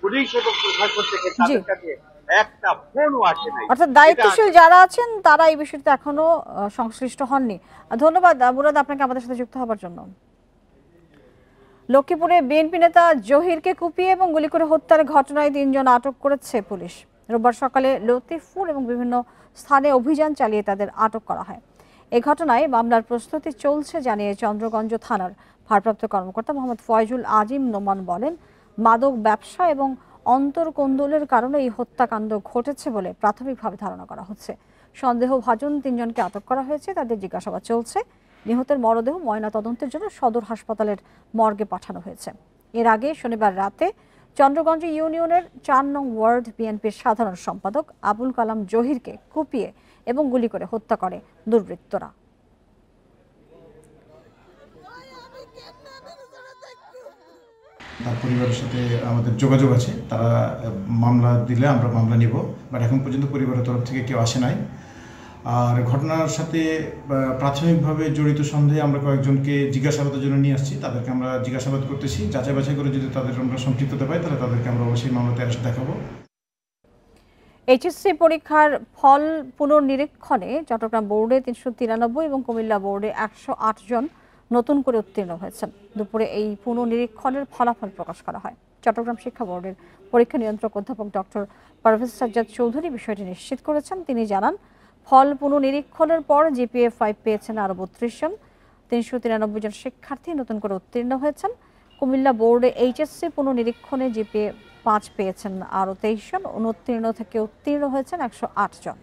পুলিশ এবং প্রশাসন থেকে তাদের কাছে একটা ফোনও আসে নাই। অর্থাৎ দায়িত্বশীল যারা আছেন তারা এই বিষয়টি এখনো সংশ্লিষ্ট হননি। ধন্যবাদ মুরাদ আপনাকে আমাদের সাথে যুক্ত হবার জন্য। লক্ষ্মীপুরে বিএনপি নেতা জহিরকে কুপিয়ে এবং গুলি করে হত্যার ঘটনায় ৩ জন আটক করেছে পুলিশ। রোববার সকালে লতিফপুর এবং বিভিন্ন স্থানে অভিযান চালিয়ে তাদের আটক করা হয়। এই ঘটনায় মামলার প্রস্তুতি চলছে জানিয়ে চন্দ্রগঞ্জ থানার ভারপ্রাপ্ত কর্মকর্তা মোহাম্মদ ফয়জুল আজিম নোমান বলেন, মাদক ব্যবসা এবং অন্তর্কোন্দলের কারণে এই হত্যাকাণ্ড ঘটেছে বলে প্রাথমিকভাবে ধারণা করা হচ্ছে। সন্দেহভাজন ৩ জনকে আটক করা হয়েছে, তাদের জিজ্ঞাসাবাদ চলছে। নিহতের মরদেহ ময়নাতদন্তের জন্য সদর হাসপাতালের মর্গে পাঠানো হয়েছে। এর আগে শনিবার রাতে চন্দ্রগঞ্জ ইউনিয়নের ৪ নং ওয়ার্ড বিএনপির সাধারণ সম্পাদক আবুল কালাম জহিরকে কুপিয়ে এবং গুলি করে হত্যা করে দুর্বৃত্তরা। তার পরিবারের সাথে আমাদের যোগাযোগ আছে, তারা মামলা দিলে আমরা মামলা নিব, বাট এখন পর্যন্ত পরিবারের তরফ থেকে কেউ আসে নাই। আর ঘটনার সাথে প্রাথমিকভাবে জড়িত সন্দেহে আমরা কয়েকজনকে জিজ্ঞাসাবাদের জন্য নিয়ে আসছি, তাদেরকে আমরা জিজ্ঞাসাবাদ করতেছি। যাচাই বাছাই করে যদি তাদের আমরা সম্পৃক্ততা পাই তাহলে তাদেরকে আমরা অবশ্যই মামলাতে এসে দেখাবো। এইচএসসি পরীক্ষার ফল পুনর্নিরীক্ষণে চট্টগ্রাম বোর্ডে ৩৯৩ এবং কুমিল্লা বোর্ডে ১০৮ জন নতুন করে উত্তীর্ণ হয়েছেন। দুপুরে এই পুনর্নিরীক্ষণের ফলাফল প্রকাশ করা হয়। চট্টগ্রাম শিক্ষা বোর্ডের পরীক্ষা নিয়ন্ত্রক অধ্যাপক ডক্টর পারভেজ সাজ্জাদ চৌধুরী বিষয়টি নিশ্চিত করেছেন। তিনি জানান, ফল পুনর্নিরীক্ষণের পর জিপিএ ৫ পেয়েছেন আরও ৩২ জন। ৩৯৩ জন শিক্ষার্থী নতুন করে উত্তীর্ণ হয়েছেন। কুমিল্লা বোর্ডে এইচএসসি পুনর্নিরীক্ষণে জিপিএ ৫ পেয়েছেন আরও ২৩ জন। অনুত্তীর্ণ থেকে উত্তীর্ণ হয়েছেন ১০৮ জন।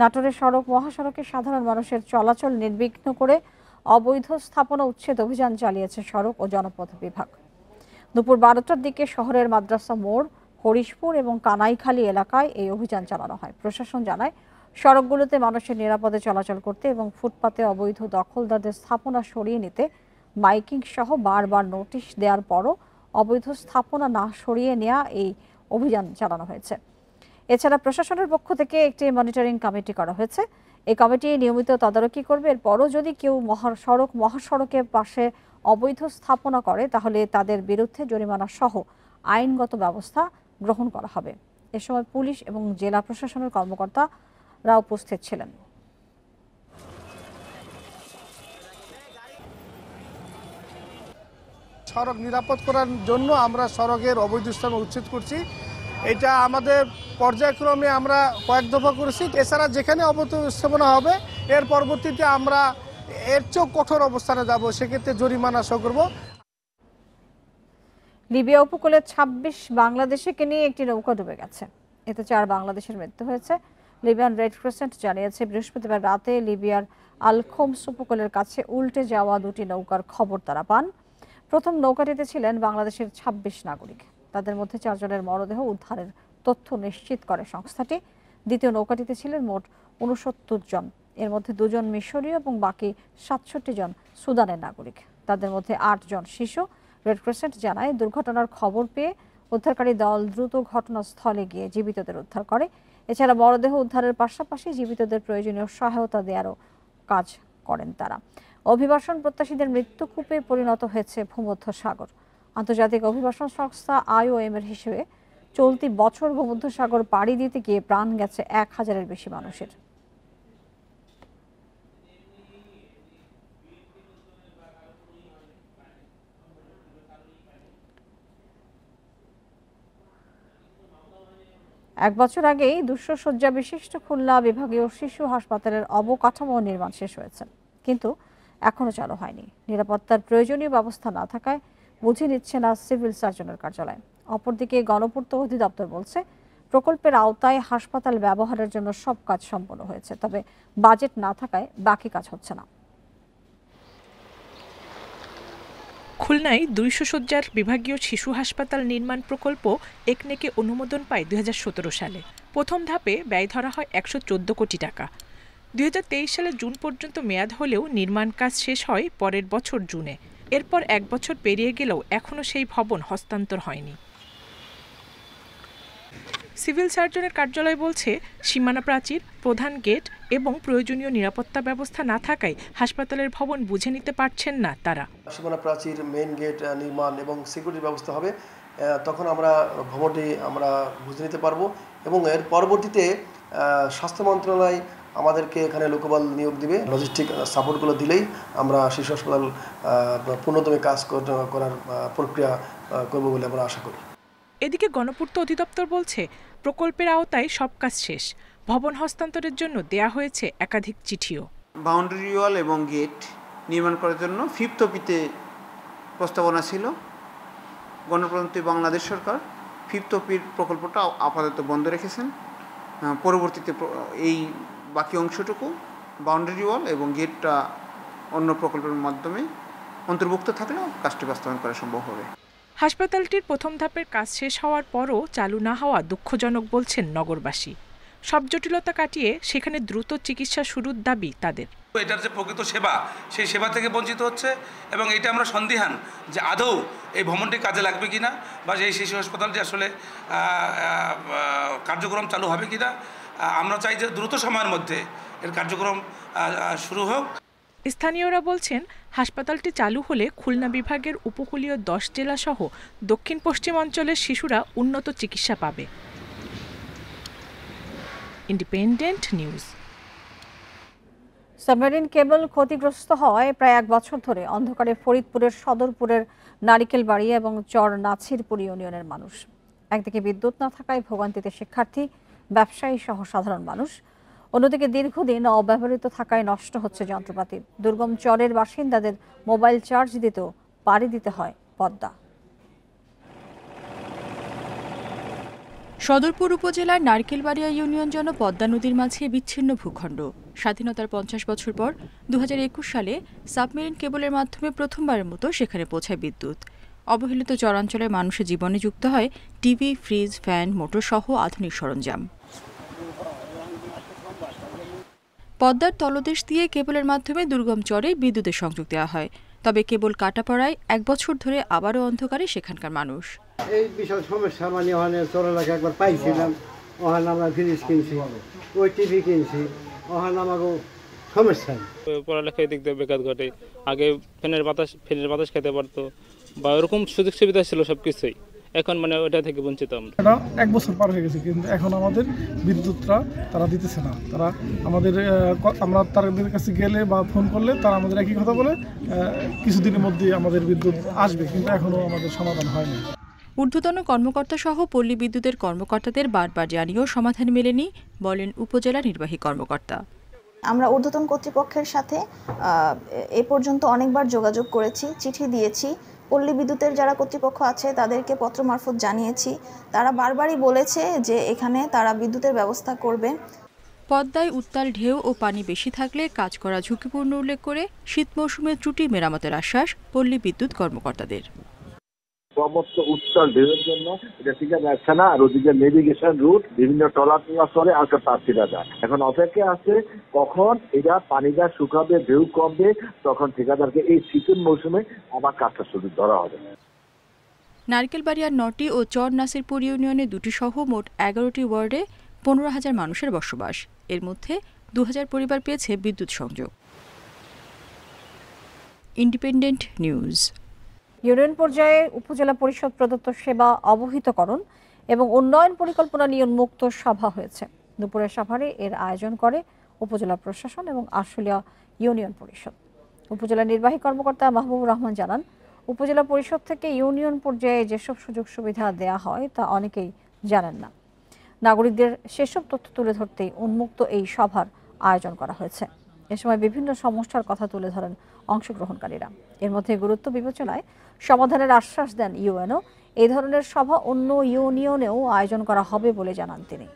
নাটোরের সড়ক মহাসড়কে সাধারণ মানুষের চলাচল নির্বিঘ্ন করে অবৈধ স্থাপনা উচ্ছেদ অভিযান চালিয়েছে সড়ক ও জনপথ বিভাগ। দুপুর ১২টার দিকে শহরের মাদ্রাসা মোড়, হরিশপুর এবং কানাইখালী এলাকায় এই অভিযান চালানো হয়। প্রশাসন জানায়, সড়কগুলোতে মানুষের নিরাপদে চলাচল করতে এবং ফুটপাতে অবৈধ দখলদারদের স্থাপনা সরিয়ে নিতে মাইকিং সহ বারবার নোটিশ দেওয়ার পরও অবৈধ স্থাপনা না সরিয়ে নেওয়া এই অভিযান চালানো হয়েছে। এছাড়া প্রশাসনের পক্ষ থেকে একটি মনিটরিং কমিটি করা হয়েছে। এই কমিটি নিয়মিত তদারকি করবে। এরপরও যদি কেউ মহাসড়কের পাশে অবৈধ স্থাপনা করে তাহলে তাদের বিরুদ্ধে জরিমানা সহ আইনগত ব্যবস্থা গ্রহণ করা হবে। এ সময় পুলিশ এবং জেলা প্রশাসনের কর্মকর্তারা উপস্থিত ছিলেন। সড়ক নিরাপদ করার জন্য আমরা সড়কের অবৈধ স্থাপনা উচ্ছেদ করছি। এটা আমাদের পর্যায়ক্রমে আমরা কয়েক দফা করেছি। এছাড়া যেখানে অবৈধ স্থাপনা হবে এর পরবর্তীতে আমরা এর চেয়েও কঠোর অবস্থানে যাব, সেক্ষেত্রে জরিমানা সহ করব। লিবিয়া উপকূলে ২৬ বাংলাদেশিকে নিয়ে একটি নৌকা ডুবে গেছে। এতে ৪ বাংলাদেশের মৃত্যু হয়েছে। লিবিয়ান রেড ক্রিসেন্ট জানিয়েছে, বৃহস্পতিবার রাতে লিবিয়ার আলখোমস উপকূলের কাছে উল্টে যাওয়া ২টি নৌকার খবর তারা পান। প্রথম নৌকাটিতে ছিলেন বাংলাদেশের ২৬ নাগরিক। তাদের মধ্যে ৪ জনের মরদেহ উদ্ধারের তথ্য নিশ্চিত করে সংস্থাটি। দ্বিতীয় নৌকাটিতে ছিলেন মোট ৬৯ জন। এর মধ্যে 2 জন মিশরীয় এবং বাকি ৬৭ জন সুদানের নাগরিক। তাদের মধ্যে ৮ জন শিশু। রেড ক্রিসেন্ট জানায়, দুর্ঘটনার খবর পেয়ে উদ্ধারকারী দল দ্রুত ঘটনাস্থলে গিয়ে জীবিতদের উদ্ধার করে। এছাড়া মরদেহ উদ্ধারের পাশাপাশি জীবিতদের প্রয়োজনীয় সহায়তা দেওয়ারও কাজ করেন তারা। অভিবাসন প্রত্যাশীদের মৃত্যুকূপে পরিণত হয়েছে ভূমধ্য সাগর। আন্তর্জাতিক অভিবাসন সংস্থা IOM এর হিসেবে চলতি বছর ভূমধ্য সাগর পাড়ি দিতে গিয়ে প্রাণ গেছে ১,০০০-এর বেশি মানুষের। এক বছর আগেই ২০০ শয্যা বিশিষ্ট খুলনা বিভাগীয় শিশু হাসপাতালের অবকাঠামো নির্মাণ শেষ হয়েছে, কিন্তু এখনো চালু হয়নি। নিরাপত্তার প্রয়োজনীয় ব্যবস্থা না থাকায় বুঝে নিচ্ছে না সিভিল সার্জনের কার্যালয়। অপরদিকে গণপূর্ত অধিদপ্তর বলছে, প্রকল্পের আওতায় হাসপাতাল ব্যবহারের জন্য সব কাজ সম্পন্ন হয়েছে, তবে বাজেট না থাকায় বাকি কাজ হচ্ছে না। খুলনায় 200 শয্যার বিভাগীয় শিশু হাসপাতাল নির্মাণ প্রকল্প একনেকে অনুমোদন পায় 2017 সালে। প্রথম ধাপে ব্যয় ধরা হয় 114 কোটি টাকা। 2023 সালের জুন পর্যন্ত মেয়াদ হলেও নির্মাণ কাজ শেষ হয় পরের বছর জুনে। এরপর 1 বছর পেরিয়ে গেলেও এখনও সেই ভবন হস্তান্তর হয়নি। সিভিল সার্জনের কার্যালয় বলছে, সীমানা প্রাচীর, প্রধান গেট এবং প্রয়োজনীয় নিরাপত্তা ব্যবস্থা না থাকায় হাসপাতালের ভবন বুঝে নিতে পারছেন না তারা। সীমানা প্রাচীর, মেইন গেট নির্মাণ এবং সিকিউরিটি ব্যবস্থা হবে, তখন আমরা ভবনটি আমরা বুঝে নিতে পারবো এবং এর পরবর্তীতে স্বাস্থ্য মন্ত্রণালয় আমাদেরকে এখানে লোকবল নিয়োগ দিবে। লজিস্টিক সাপোর্টগুলো দিলেই আমরা শিশু হাসপাতাল পূর্ণতমে কাজ করার প্রক্রিয়া করব বলে আমরা আশা করি। এদিকে গণপূর্ত অধিদপ্তর বলছে, প্রকল্পের আওতায় সব কাজ শেষ। ভবন হস্তান্তরের জন্য দেয়া হয়েছে একাধিক চিঠিও। বাউন্ডারি ওয়াল এবং গেট নির্মাণ করার জন্য 5th অপিতে প্রস্তাবনা ছিল। গণপ্রজাতন্ত্রী বাংলাদেশ সরকার 5th অপির প্রকল্পটা আপাতত বন্ধ রেখেছেন। পরবর্তীতে এই বাকি অংশটুকু বাউন্ডারি ওয়াল এবং গেটটা অন্য প্রকল্পের মাধ্যমে অন্তর্ভুক্ত থাকলেও কাজটি বাস্তবায়ন করা সম্ভব হবে। হাসপাতালটির প্রথম ধাপের কাজ শেষ হওয়ার পরও চালু না হওয়া দুঃখজনক বলছেন নগরবাসী। সব জটিলতা কাটিয়ে সেখানে দ্রুত চিকিৎসা শুরুর দাবি তাদের। এটার যে প্রকৃত সেবা, সেই সেবা থেকে বঞ্চিত হচ্ছে এবং এটা আমরা সন্দিহান যে আদৌ এই ভবনটি কাজে লাগবে কিনা বা এই শিশু হাসপাতালটি আসলে কার্যক্রম চালু হবে কিনা। আমরা চাই যে দ্রুত সময়ের মধ্যে এর কার্যক্রম শুরু হোক। স্থানীয়রা বলছেন, হাসপাতালটি চালু হলে খুলনা বিভাগের উপকূলীয় 10 জেলা সহ দক্ষিণ পশ্চিম অঞ্চলের শিশুরা উন্নত চিকিৎসা পাবে। Independent news. সাবমেরিন কেবল ক্ষতিগ্রস্ত হওয়ায় প্রায় 1 বছর ধরে অন্ধকারে ফরিদপুরের সদরপুরের নারিকেলবাড়ি এবং চর নাছিরপুর ইউনিয়নের মানুষ। একদিকে বিদ্যুৎ না থাকায় ভোগান্তিতে শিক্ষার্থী, ব্যবসায়ী সহ সাধারণ মানুষ, অন্যদিকে দীর্ঘদিন অব্যবহৃত থাকায় নষ্ট হচ্ছে যন্ত্রপাতি। দুর্গম চরের বাসিন্দাদের মোবাইল চার্জ দিতেও পাড়ি দিতে হয় পদ্মা। সদরপুর উপজেলার নারকেলবাড়িয়া ইউনিয়ন যেন পদ্মা নদীর মাঝে বিচ্ছিন্ন ভূখণ্ড। স্বাধীনতার 50 বছর পর 2021 সালে সাবমেরিন কেবলের মাধ্যমে প্রথমবারের মতো সেখানে পৌঁছায় বিদ্যুৎ। অবহেলিত চরাঞ্চলের মানুষের জীবনে যুক্ত হয় টিভি, ফ্রিজ, ফ্যান, মোটর সহ আধুনিক সরঞ্জাম। পদ্মার তলদেশ দিয়ে কেবলের মাধ্যমে দুর্গম চরে বিদ্যুতের সংযোগ দেওয়া হয়। তবে কেবল কাটা পড়ায় 1 বছর ধরে আবারও অন্ধকারে সেখানকার মানুষ। এই বিশাল সমস্যা মানে ওখানে চর এলাকা একবার পাইছিলাম, ওখানে আমরা ফ্রিজ কিনছি, ওই টিভি কিনছি, ওখানে আমারও সমস্যা। পড়ালেখায় দিক দিয়ে বেকার ঘটে। আগে ফ্যানের বাতাস খেতে পারতো বা ওরকম সুযোগ সুবিধা ছিল সবকিছুই, এখন মানে ওটা থেকে বঞ্চিত আমরা। এটা 1 বছর পার হয়ে গেছে, কিন্তু এখন আমাদের বিদ্যুৎটা তারা দিতেছে না। তারা আমাদের আমরা তাদের কাছে গেলে বা ফোন করলে তারা আমাদের একই কথা বলে, কিছুদিনের মধ্যে আমাদের বিদ্যুৎ আসবে, কিন্তু এখনো আমাদের সমাধান হয়নি। ঊর্ধ্বতন কর্মকর্তা সহ পল্লী বিদ্যুতের কর্মকর্তাদের বারবার জানিয়েও সমাধান মেলেনি, বলেন উপজেলা নির্বাহী কর্মকর্তা। আমরা ঊর্ধ্বতন কর্তৃপক্ষের সাথে এ পর্যন্ত অনেকবার যোগাযোগ করেছি, চিঠি দিয়েছি। পল্লী বিদ্যুতের যারা কর্তৃপক্ষ আছে তাদেরকে পত্র মারফত জানিয়েছি। তারা বারবারই বলেছে যে এখানে তারা বিদ্যুতের ব্যবস্থা করবে। পদ্মায় উত্তাল ঢেউ ও পানি বেশি থাকলে কাজ করা ঝুঁকিপূর্ণ উল্লেখ করে শীত মৌসুমে ত্রুটি মেরামতের আশ্বাস পল্লী বিদ্যুৎ কর্মকর্তাদের। সমস্ত উত্তাল ঢেউয়ের জন্য এটা ঠিক যাচ্ছে না, আর ওদিকে নেভিগেশন রুট বিভিন্ন ট্রলার চলে আর তার যায়। এখন অপেক্ষা আছে কখন এটা পানিটা শুকাবে, ঢেউ কমবে, তখন ঠিকাদারকে এই শীতের মৌসুমে আবার কাজটা শুরু ধরা হবে। নারকেলবাড়িয়ার 9টি ও চর নাসিরপুর ইউনিয়নে 2টি সহ মোট 11টি ওয়ার্ডে 15,000 মানুষের বসবাস। এর মধ্যে 2,000 পরিবার পেয়েছে বিদ্যুৎ সংযোগ। Independent news. ইউনিয়ন পর্যায়ে উপজেলা পরিষদ প্রদত্ত সেবা অবহিতকরণ এবং উন্নয়ন পরিকল্পনা নিয়ে উন্মুক্ত সভা হয়েছে। দুপুরের সভায় এর আয়োজন করে উপজেলা প্রশাসন এবং আশুলিয়া ইউনিয়ন পরিষদ। উপজেলা নির্বাহী কর্মকর্তা মাহবুবুর রহমান জানান, উপজেলা পরিষদ থেকে ইউনিয়ন পর্যায়ে যেসব সুযোগ সুবিধা দেয়া হয় তা অনেকেই জানেন না। নাগরিকদের সেসব তথ্য তুলে ধরতেই উন্মুক্ত এই সভার আয়োজন করা হয়েছে। এ সময় বিভিন্ন সমস্যার কথা তুলে ধরেন অংশগ্রহণকারীরা। এর মধ্যে গুরুত্ব বিবেচনায় সমাধানের আশ্বাস দেন ইউএনও। এই ধরনের সভা অন্য ইউনিয়নেও আয়োজন করা হবে বলে জানান তিনি।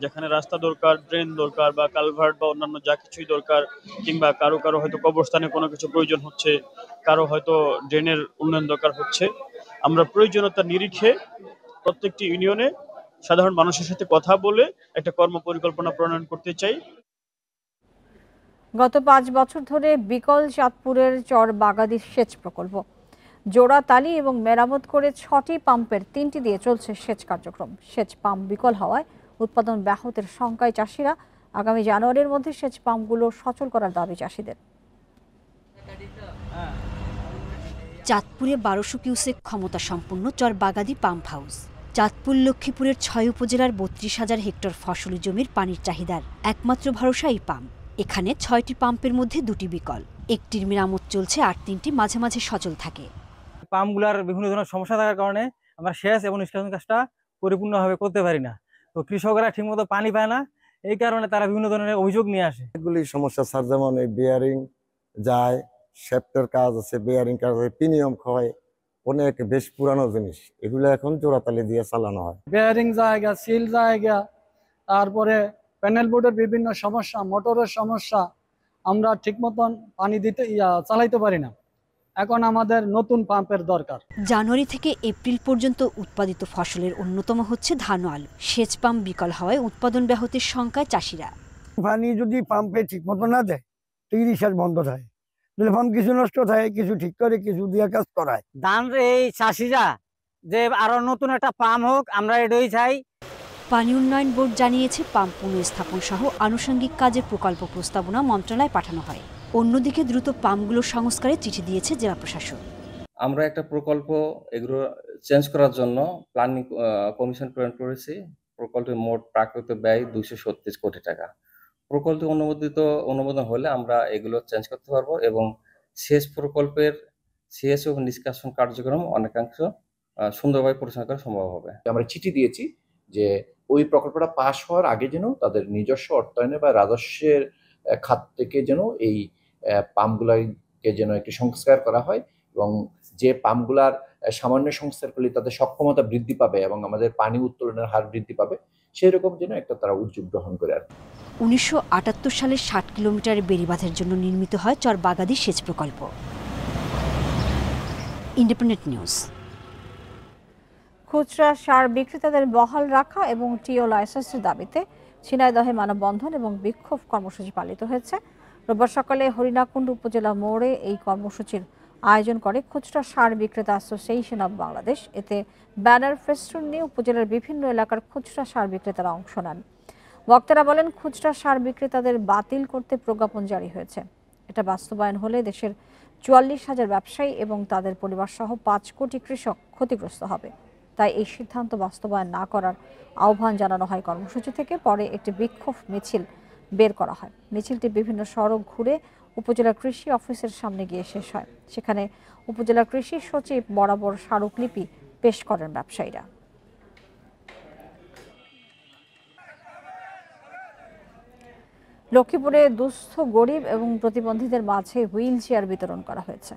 যেখানে রাস্তা দরকার, ড্রেন দরকার বা কালভার্ট বা অন্যান্য যা কিছুই দরকার, কিংবা কারো কারো হয়তো কবরস্থানে কোনো কিছু প্রয়োজন হচ্ছে, কারো হয়তো ড্রেনের উন্নয়ন দরকার হচ্ছে, আমরা প্রয়োজনীয়তার নিরিখে প্রত্যেকটি ইউনিয়নে সাধারণ মানুষের সাথে কথা বলে একটা কর্ম পরিকল্পনা প্রণয়ন করতে চাই। গত 5 বছর ধরে বিকল চাঁদপুরের চর বাগাদি সেচ প্রকল্প জোড়াতালি এবং মেরামত করে 6টি পাম্পের 3টি দিয়ে চলছে সেচ কার্যক্রম। সেচ পাম্প বিকল হওয়ায় উৎপাদন ব্যাহতের শঙ্কায় চাষিরা। আগামী জানুয়ারির মধ্যে সেচ পাম্পগুলো সচল করার দাবি চাষিদের। চাঁদপুরে 1200 কিউসেক ক্ষমতা সম্পন্ন চর বাগাদি পাম্প হাউস। চাঁদপুর লক্ষ্মীপুরের 6 উপজেলার 32,000 হেক্টর ফসলি জমির পানির চাহিদার একমাত্র ভরসা এই পাম্প। এখানে 6টি পাম্পের মধ্যে 2টি বিকল, একটির মেরামত চলছে আর 3টি মাঝে মাঝে সচল থাকে। পাম্পগুলার বিভিন্ন ধরনের সমস্যা থাকার কারণে আমরা সেচ এবং নিষ্কাশন কাজটা পরিপূর্ণভাবে করতে পারি না। তো কৃষকরা ঠিকমতো পানি পায় না, এই কারণে তারা বিভিন্ন ধরনের অভিযোগ নিয়ে আসে। এগুলি সমস্যা স্যার, যেমন এই বেয়ারিং যায়, শেফটের কাজ আছে, বেয়ারিং কাজ আছে, প্রিমিয়াম ক্ষয়, অনেক বেশ পুরানো জিনিস, এগুলো এখন জোড়াতালি দিয়ে চালানো হয়। বেয়ারিং জায়গা, সিল জায়গা, তারপরে প্যানেল বোর্ডের বিভিন্ন সমস্যা, মোটরের সমস্যা, আমরা ঠিক মতন পানি দিতে চালাইতে পারি না। এখন আমাদের নতুন পাম্পের দরকার। জানুয়ারি থেকে এপ্রিল পর্যন্ত উৎপাদিত ফসলের অন্যতম হচ্ছে ধান ও আলু। সেচ পাম্প বিকল হওয়ায় উৎপাদন ব্যাহতের শঙ্কায় চাষিরা। পানি যদি পাম্পে ঠিক মতো না দেয় তো ইরিশাস বন্ধ থাকে, পাম্প কিছু নষ্ট থাকে, কিছু ঠিক করে, কিছু দিয়ে কাজ করায়। ধান এই চাষিরা যে আরো নতুন একটা পাম্প হোক, আমরা এটাই চাই। পানি উন্নয়ন বোর্ড জানিয়েছে পাম্প পুনঃস্থাপন সহ আনুষঙ্গিক কাজের প্রকল্প প্রস্তাবনা মন্ত্রণালয়ে পাঠানো হয়। অন্যদিকে দ্রুত পাম্পগুলো সংস্কারে চিঠি দিয়েছে জেলা প্রশাসন। আমরা একটা প্রকল্প এগুলো চেঞ্জ করার জন্য প্ল্যানিং কমিশন প্রেরণ করেছি। প্রকল্পের মোট প্রাকৃত ব্যয় 236 কোটি টাকা। প্রকল্পে অনুমোদন হলে আমরা এগুলো চেঞ্জ করতে পারবো এবং সেচ প্রকল্পের সেচ ও নিষ্কাশন কার্যক্রম অনেকাংশ সুন্দরভাবে পরিচালনা করা সম্ভব হবে। আমরা চিঠি দিয়েছি যে ওই প্রকল্পটা পাশ হওয়ার আগে যেন তাদের নিজস্ব অর্থায়নে বা রাজস্বের খাত থেকে যেন এই পাম্পগুলোকে যেন একটু সংস্কার করা হয়, এবং যে পাম্পগুলার সামান্য সংস্কার করলে তাদের সক্ষমতা বৃদ্ধি পাবে এবং আমাদের পানি উত্তোলনের হার বৃদ্ধি পাবে, সেই রকম যেন একটা তারা উদ্যোগ গ্রহণ করে। আর 1978 সালে 60 কিলোমিটার বেড়িবাঁধের জন্য নির্মিত হয় চর বাগাদি সেচ প্রকল্প। Independent news. খুচরা সার বিক্রেতাদের বহাল রাখা এবং টিও লাইসেন্সের দাবিতে ঝিনাইদহে মানববন্ধন এবং বিক্ষোভ কর্মসূচি পালিত হয়েছে। রোববার সকালে হরিণাকুণ্ড উপজেলা মোড়ে এই কর্মসূচির আয়োজন করে খুচরা সার বিক্রেতা অ্যাসোসিয়েশন অব বাংলাদেশ। এতে ব্যানার ফেস্টুন নিয়ে উপজেলার বিভিন্ন এলাকার খুচরা সার বিক্রেতারা অংশ নেন। বক্তারা বলেন, খুচরা সার বিক্রেতাদের বাতিল করতে প্রজ্ঞাপন জারি হয়েছে। এটা বাস্তবায়ন হলে দেশের 44,000 ব্যবসায়ী এবং তাদের পরিবার সহ 5 কোটি কৃষক ক্ষতিগ্রস্ত হবে। তাই এই সিদ্ধান্ত বাস্তবায়ন না করার আহ্বান জানানো হয় কর্মসূচি থেকে। পরে একটি বিক্ষোভ মিছিল বের করা হয়। মিছিলটি বিভিন্ন সড়ক ঘুরে উপজেলা কৃষি অফিসের সামনে গিয়ে শেষ হয়। সেখানে উপজেলা কৃষি সচিব বরাবর স্মারকলিপি পেশ করেন ব্যবসায়ীরা। লক্ষ্মীপুরে দুস্থ, গরিব এবং প্রতিবন্ধীদের মাঝে হুইল চেয়ার বিতরণ করা হয়েছে।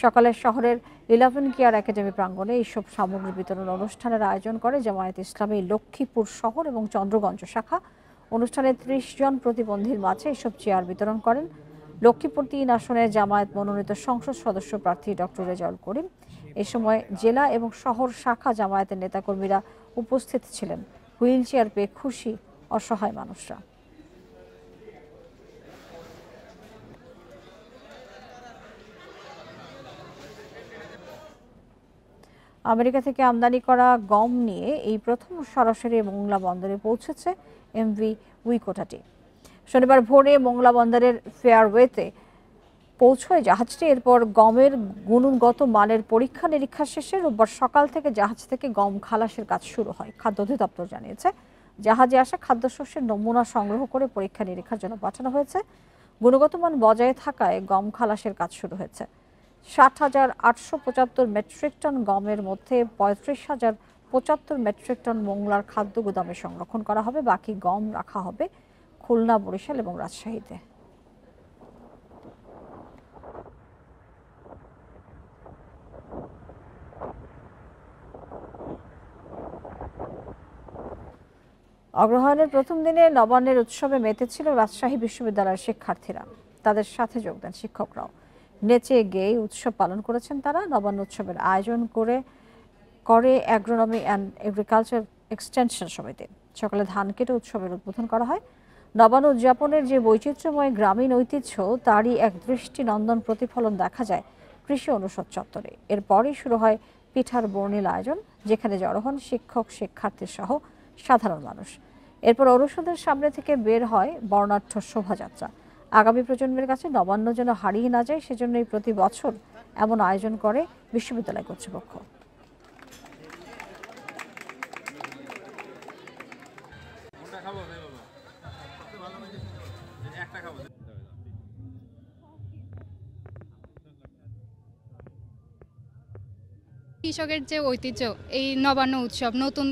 সকালে শহরের 11 কেয়ার একাডেমি প্রাঙ্গণে এইসব সামগ্রী বিতরণ অনুষ্ঠানের আয়োজন করে জামায়াত ইসলামী লক্ষ্মীপুর শহর এবং চন্দ্রগঞ্জ শাখা। অনুষ্ঠানে 30 জন প্রতিবন্ধীর মাঝে এসব চেয়ার বিতরণ করেন লক্ষ্মীপুর 3 আসনের জামায়াত মনোনীত সংসদ সদস্য প্রার্থী ডক্টর রেজাউল করিম। এ সময় জেলা এবং শহর শাখা জামায়াতের নেতাকর্মীরা উপস্থিত ছিলেন। হুইল চেয়ার পেয়ে খুশি অসহায় মানুষরা। আমেরিকা থেকে আমদানি করা গম নিয়ে এই প্রথম সরাসরি মোংলা বন্দরে পৌঁছেছে এমভি উইকোটাটি। শনিবার ভোরে মোংলা বন্দরের ফেয়ারওয়েতে পৌঁছয় জাহাজটি। এরপর গমের গুণগত মানের পরীক্ষা নিরীক্ষা শেষে রোববার সকাল থেকে জাহাজ থেকে গম খালাসের কাজ শুরু হয়। খাদ্য অধিদপ্তর জানিয়েছে, জাহাজে আসা খাদ্যশস্যের নমুনা সংগ্রহ করে পরীক্ষা নিরীক্ষার জন্য পাঠানো হয়েছে। গুণগত মান বজায় থাকায় গম খালাসের কাজ শুরু হয়েছে। 60,875 মেট্রিক টন গমের মধ্যে 35,075 মেট্রিক টন মোংলার খাদ্য গুদামে সংরক্ষণ করা হবে। বাকি গম রাখা হবে খুলনা, বরিশাল এবং রাজশাহীতে। অগ্রহায়ণের প্রথম দিনে নবান্নের উৎসবে মেতেছিল রাজশাহী বিশ্ববিদ্যালয়ের শিক্ষার্থীরা। তাদের সাথে যোগ দেন শিক্ষকরাও। নেচে গেয়ে উৎসব পালন করেছেন তারা। নবান্ন উৎসবের আয়োজন করে অ্যাগ্রোনমি অ্যান্ড এগ্রিকালচার এক্সটেনশন সমিতি। সকালে ধান কেটে উৎসবের উদ্বোধন করা হয়। নবান্ন উদযাপনের যে বৈচিত্র্যময় গ্রামীণ ঐতিহ্য, তারই এক দৃষ্টিনন্দন প্রতিফলন দেখা যায় কৃষি অনুষদ চত্বরে। এরপরই শুরু হয় পিঠার বর্ণিল আয়োজন, যেখানে জড়ো হন শিক্ষক, শিক্ষার্থী সহ সাধারণ মানুষ। এরপর অনুষদের সামনে থেকে বের হয় বর্ণাঢ্য শোভাযাত্রা। আগামী প্রজন্মের কাছে নবান্ন যেন হারিয়ে না যায়, সেজন্যই প্রতি বছর এমন আয়োজন করে বিশ্ববিদ্যালয় কর্তৃপক্ষ। কৃষকের যে ঐতিহ্য, এই নবান্ন উৎসব, নতুন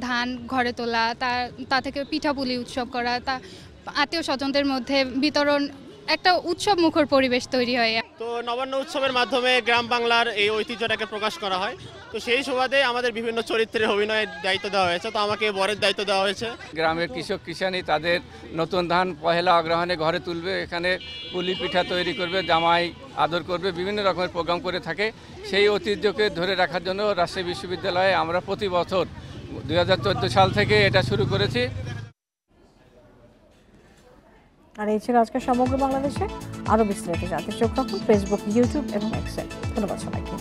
ধান ঘরে তোলা, তা থেকে পিঠাপুলি উৎসব করা, তা আত্মীয় স্বজনদের মধ্যে বিতরণ, একটা উৎসব মুখর পরিবেশ তৈরি হয়। তো নবান্ন উৎসবের মাধ্যমে গ্রাম বাংলার এই ঐতিহ্যটাকে প্রকাশ করা হয়। তো সেই সুবাদে আমাদের বিভিন্ন চরিত্রের অভিনয়ের দায়িত্ব দেওয়া হয়েছে। তো আমাকে বরের দায়িত্ব দেওয়া হয়েছে। গ্রামের কৃষক কিষানি তাদের নতুন ধান পহেলা অগ্রহায়ণে ঘরে তুলবে, এখানে পুলি পিঠা তৈরি করবে, জামাই আদর করবে, বিভিন্ন রকমের প্রোগ্রাম করে থাকে। সেই ঐতিহ্যকে ধরে রাখার জন্য রাজশাহী বিশ্ববিদ্যালয়ে আমরা প্রতি বছর 2014 সাল থেকে এটা শুরু করেছি। আর এই ছিল আজকে সমগ্র বাংলাদেশে। আরও বিস্তারিত জানতে চোখ রাখুন ফেসবুক, ইউটিউব এবং এক্সে। ধন্যবাদ সবাইকে।